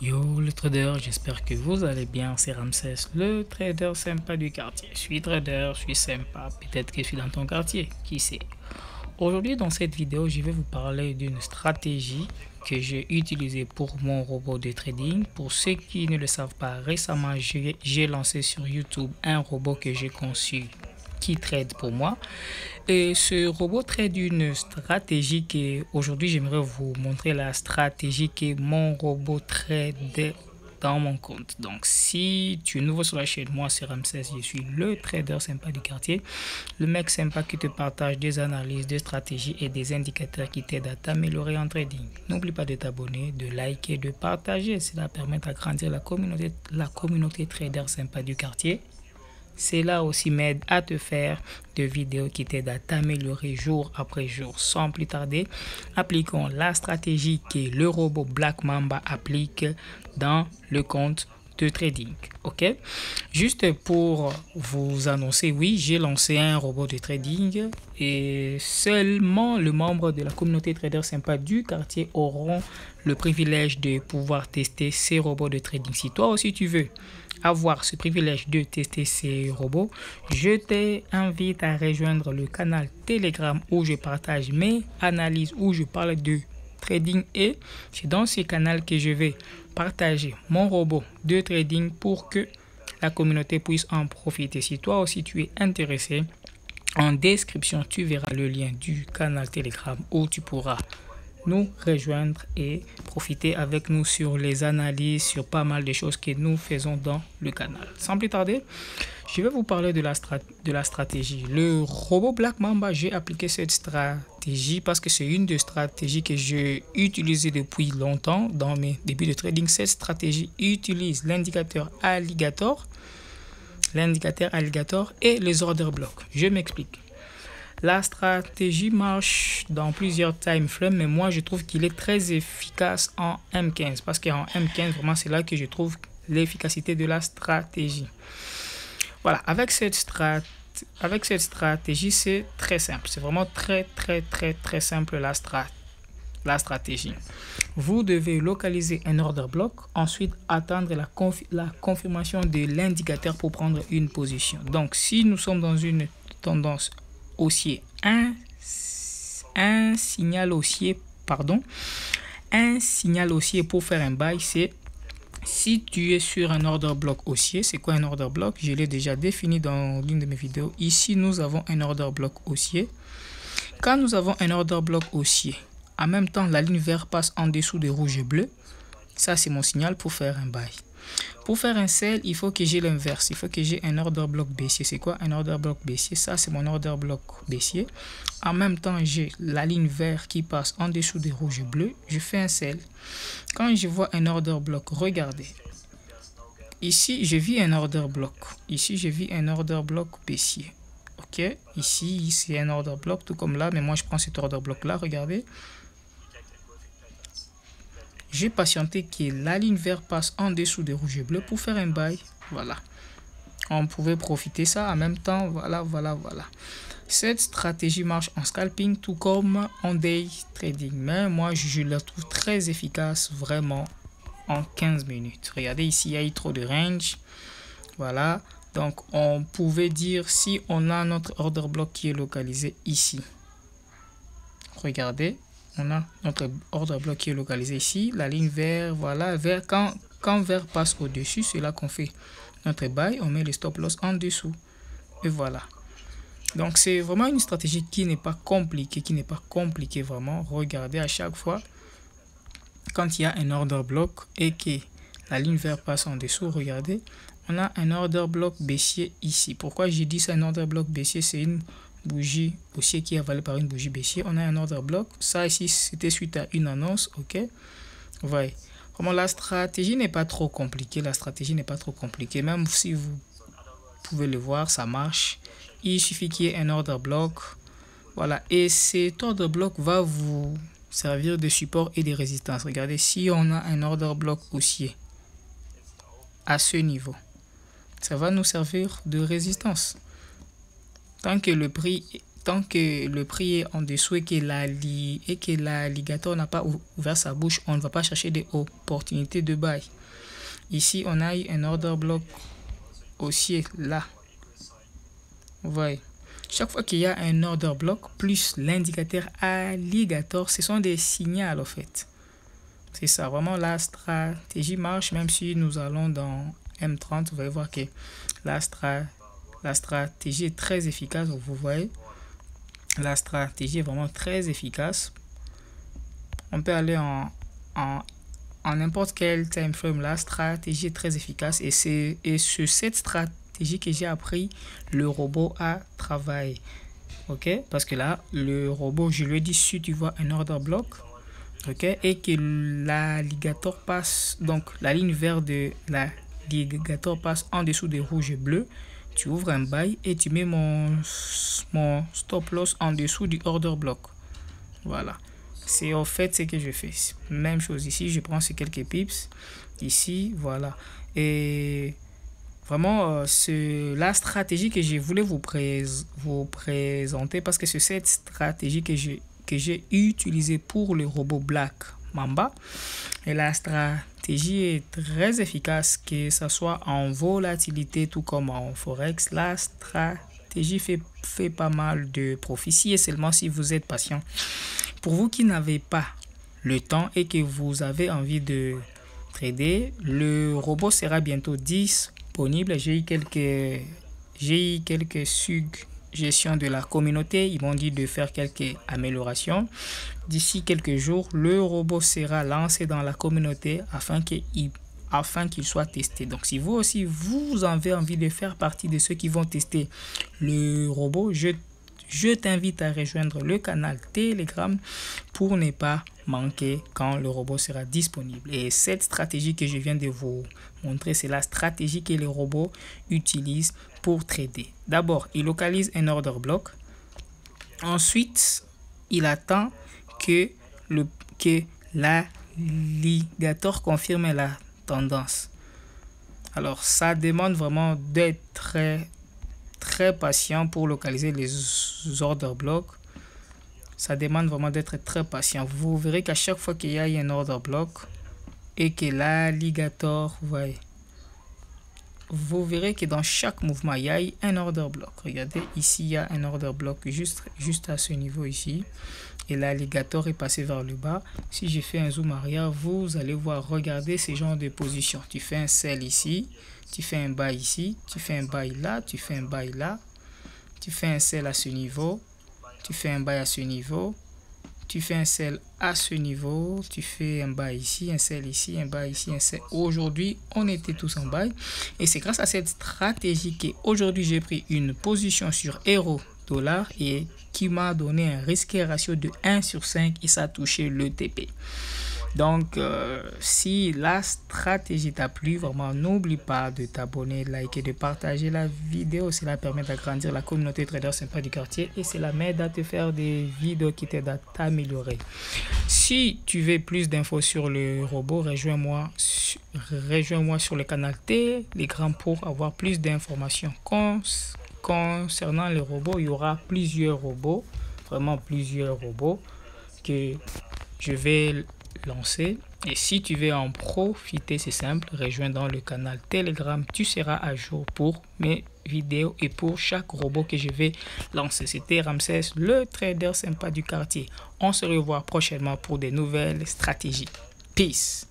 Yo le trader, j'espère que vous allez bien, c'est Ramsès, le trader sympa du quartier. Je suis trader, je suis sympa, peut-être que je suis dans ton quartier, qui sait. Aujourd'hui dans cette vidéo, je vais vous parler d'une stratégie que j'ai utilisée pour mon robot de trading. Pour ceux qui ne le savent pas, récemment j'ai lancé sur YouTube un robot que j'ai conçu qui trade pour moi. Et ce robot trade une stratégie que aujourd'hui j'aimerais vous montrer la stratégie que mon robot trade dans mon compte. Donc si tu es nouveau sur la chaîne, moi c'est Ramsès, je suis le trader sympa du quartier, le mec sympa qui te partage des analyses, des stratégies et des indicateurs qui t'aident à t'améliorer en trading. N'oublie pas de t'abonner, de liker, de partager, cela permet d'agrandir la communauté trader sympa du quartier. Cela aussi m'aide à te faire des vidéos qui t'aident à t'améliorer jour après jour. Sans plus tarder, appliquons la stratégie que le robot Black Mamba applique dans le compte de trading. Ok, juste pour vous annoncer, oui, j'ai lancé un robot de trading et seulement les membres de la communauté trader sympa du quartier auront le privilège de pouvoir tester ces robots de trading. Si toi aussi tu veux avoir ce privilège de tester ces robots, je t'invite à rejoindre le canal Telegram où je partage mes analyses, où je parle de trading, et c'est dans ce canal que je vais partager mon robot de trading pour que la communauté puisse en profiter. Si toi aussi tu es intéressé, en description tu verras le lien du canal Telegram où tu pourras nous rejoindre et profiter avec nous sur les analyses, sur pas mal de choses que nous faisons dans le canal. Sans plus tarder, je vais vous parler de la stratégie. Le robot Black Mamba, j'ai appliqué cette stratégie parce que c'est une des stratégies que j'ai utilisées depuis longtemps dans mes débuts de trading. Cette stratégie utilise l'indicateur alligator et les order blocks. Je m'explique. La stratégie marche dans plusieurs time frames, mais moi je trouve qu'il est très efficace en M15 parce qu'en M15 vraiment c'est là que je trouve l'efficacité de la stratégie. Voilà, avec cette stratégie c'est très simple, c'est vraiment très simple la stratégie. Vous devez localiser un order block, ensuite attendre la confirmation de l'indicateur pour prendre une position. Donc si nous sommes dans une tendance haussier, un signal haussier pour faire un buy, c'est si tu es sur un order block haussier. C'est quoi un order block? Je l'ai déjà défini dans l'une de mes vidéos. Ici nous avons un order block haussier. Quand nous avons un order block haussier, en même temps la ligne verte passe en dessous de rouge et bleu, ça c'est mon signal pour faire un buy. Pour faire un sell, il faut que j'ai l'inverse. Il faut que j'ai un order block baissier. C'est quoi un order block baissier? Ça, c'est mon order block baissier. En même temps, j'ai la ligne verte qui passe en dessous des rouges et bleus. Je fais un sell. Quand je vois un order block, regardez. Ici, je vis un order block. Ici, je vis un order block baissier. Ok. Ici, c'est un order block, tout comme là. Mais moi, je prends cet order block là. Regardez. J'ai patienté que la ligne verte passe en dessous des rouges et bleus pour faire un buy. Voilà. On pouvait profiter ça en même temps. Voilà. Cette stratégie marche en scalping tout comme en day trading. Mais moi, je la trouve très efficace vraiment en 15 minutes. Regardez ici, il y a eu trop de range. Voilà. Donc, on pouvait dire si on a notre order block qui est localisé ici. Regardez. On a notre order block qui est localisé ici, la ligne vert, voilà, vert. Quand vert passe au-dessus, c'est là qu'on fait notre buy, on met le stop loss en dessous. Et voilà. Donc c'est vraiment une stratégie qui n'est pas compliquée, vraiment. Regardez à chaque fois, quand il y a un order block et que la ligne vert passe en dessous, regardez, on a un order block baissier ici. Pourquoi j'ai dit ça, un order block baissier? C'est une bougie haussier qui est avalée par une bougie baissier. On a un order block. Ça ici, c'était suite à une annonce. Ok. Vous voyez. Vraiment, la stratégie n'est pas trop compliquée. Même si vous pouvez le voir, ça marche. Il suffit qu'il y ait un order block. Voilà. Et cet order block va vous servir de support et de résistance. Regardez, si on a un order block haussier à ce niveau, ça va nous servir de résistance. Tant que tant que le prix est en dessous et que l'alligator n'a pas ouvert sa bouche, on ne va pas chercher des opportunités de buy. Ici, on a eu un order block haussier là. Vous voyez, chaque fois qu'il y a un order block plus l'indicateur alligator, ce sont des signaux en fait. C'est ça, vraiment la stratégie marche, même si nous allons dans M30, vous allez voir que la stratégie est très efficace. Vous voyez, la stratégie est vraiment très efficace. On peut aller en n'importe quel time frame. La stratégie est très efficace et c'est sur cette stratégie que j'ai appris le robot à travailler. Ok, parce que là le robot, je lui dis, si tu vois un order block, ok, et que l'alligator passe, donc la ligne verte de l'alligator passe en dessous des rouges et bleus, tu ouvres un buy et tu mets mon stop loss en dessous du order block. Voilà, c'est en fait ce que je fais. Même chose ici, je prends ces quelques pips ici, voilà. Et vraiment, c'est la stratégie que je voulais vous présenter, parce que c'est cette stratégie que j'ai utilisée pour le robot Black Mamba. Et la stratégie est très efficace, que ce soit en volatilité tout comme en forex. La stratégie fait pas mal de profit, si et seulement si vous êtes patient. Pour vous qui n'avez pas le temps et que vous avez envie de trader, le robot sera bientôt disponible. J'ai eu quelques suggestions de la communauté. Ils m'ont dit de faire quelques améliorations. D'ici quelques jours, le robot sera lancé dans la communauté afin qu'il soit testé. Donc si vous aussi vous avez envie de faire partie de ceux qui vont tester le robot, je t'invite à rejoindre le canal Telegram pour ne pas manquer quand le robot sera disponible. Et cette stratégie que je viens de vous montrer, c'est la stratégie que les robots utilisent pour trader. D'abord, il localise un order block. Ensuite, il attend que l'alligator confirme la tendance. Alors, ça demande vraiment d'être très patient pour localiser les order blocks. Ça demande vraiment d'être très patient. Vous verrez qu'à chaque fois qu'il y a un order block et que l'alligator, vous verrez que dans chaque mouvement il y a un order block. Regardez ici, il y a un order block juste à ce niveau ici, et l'alligator est passé vers le bas. Si je fais un zoom arrière, vous allez voir, regardez ces genres de positions. Tu fais un sell ici, tu fais un buy ici, tu fais un buy là, tu fais un buy là, tu fais un sell à ce niveau, tu fais un buy à ce niveau, tu fais un sell à ce niveau, tu fais un buy ici, un sell ici, un buy ici, un sell. Aujourd'hui, on était tous en buy. Et c'est grâce à cette stratégie qu'aujourd'hui, j'ai pris une position sur euro-dollar et qui m'a donné un risque ratio de 1/5 et ça a touché le TP. Donc, si la stratégie t'a plu, vraiment, n'oublie pas de t'abonner, de liker, de partager la vidéo. Cela permet d'agrandir la communauté trader sympa du quartier et cela m'aide à te faire des vidéos qui t'aident à t'améliorer. Si tu veux plus d'infos sur le robot, rejoins-moi sur le canal Telegram pour avoir plus d'informations. Concernant les robots, il y aura plusieurs robots, vraiment plusieurs robots que je vais lancer. Et si tu veux en profiter, c'est simple, rejoins dans le canal Telegram, tu seras à jour pour mes vidéos et pour chaque robot que je vais lancer. C'était Ramsès, le trader sympa du quartier. On se revoit prochainement pour des nouvelles stratégies. Peace.